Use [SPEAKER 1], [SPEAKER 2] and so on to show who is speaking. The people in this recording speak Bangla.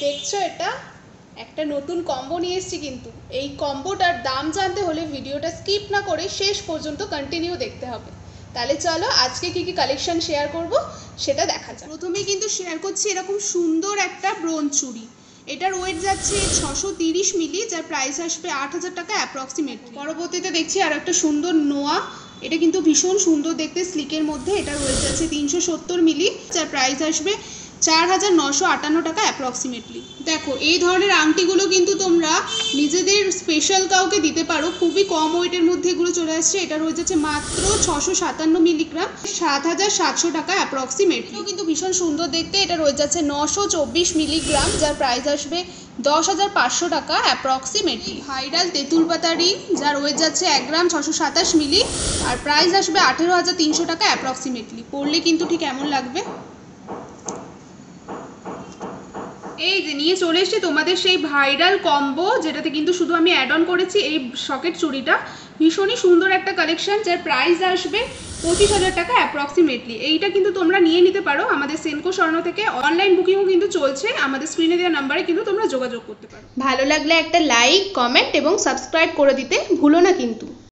[SPEAKER 1] দেখছো এটা একটা নতুন কম্বো নিয়ে এসেছি, কিন্তু এই কম্বোটার দাম জানতে হলে ভিডিওটা স্কিপ না করে শেষ পর্যন্ত কন্টিনিউ দেখতে হবে। তাহলে চলো আজকে কি কি কালেকশন শেয়ার করব সেটা দেখা যাক। প্রথমেই কিন্তু শেয়ার করছি এরকম সুন্দর একটা ব্রোঞ্জ চুড়ি। এটার ওয়েট যাচ্ছে 630 মিলি, যার প্রাইস আসবে 8000 টাকা অ্যাপ্রক্সিমেটলি। পরবর্তীতে দেখছি আর একটা সুন্দর নোয়া, এটা কিন্তু ভীষণ সুন্দর দেখতে, স্লিকের মধ্যে। এটার ওয়েট যাচ্ছে 370 মিলি, যার প্রাইস আসবে 4958 টাকা অ্যাপ্রক্সিমেটলি। দেখো এই ধরনের আংটিগুলো কিন্তু তোমরা নিজেদের স্পেশাল কাউকে দিতে পারো, খুবই কম ওয়েটের মধ্যে এগুলো চলে আসছে। এটা রয়ে যাচ্ছে মাত্র 657 মিলিগ্রাম, 7700 টাকা অ্যাপ্রক্সিমেটলি। কিন্তু ভীষণ সুন্দর দেখতে, এটা রয়ে যাচ্ছে 924 মিলিগ্রাম, যার প্রাইস আসবে 10500 টাকা অ্যাপ্রক্সিমেটলি। ভাইরাল তেঁতুল পাতা রিং, যার ওয়েট যাচ্ছে 1 গ্রাম 627 মিলি, আর প্রাইস আসবে 18300 টাকা অ্যাপ্রক্সিমেটলি। পরলে কিন্তু ঠিক এমন লাগবে। এই যে নিয়ে চলে এসেছি তোমাদের সেই ভাইরাল কম্বো, যেটাতে কিন্তু শুধু আমি অ্যাড অন করেছি এই সকেট চুড়িটা। ভীষণই সুন্দর একটা কালেকশন, যার প্রাইস আসবে 25000 টাকা অ্যাপ্রক্সিমেটলি। এইটা কিন্তু তোমরা নিয়ে নিতে পারো আমাদের সেনকো স্বর্ণ থেকে। অনলাইন বুকিংও কিন্তু চলছে, আমাদের স্ক্রিনে দেওয়া নাম্বারে কিন্তু তোমরা যোগাযোগ করতে পারো। ভালো লাগলে একটা লাইক, কমেন্ট এবং সাবস্ক্রাইব করে দিতে ভুলো না কিন্তু।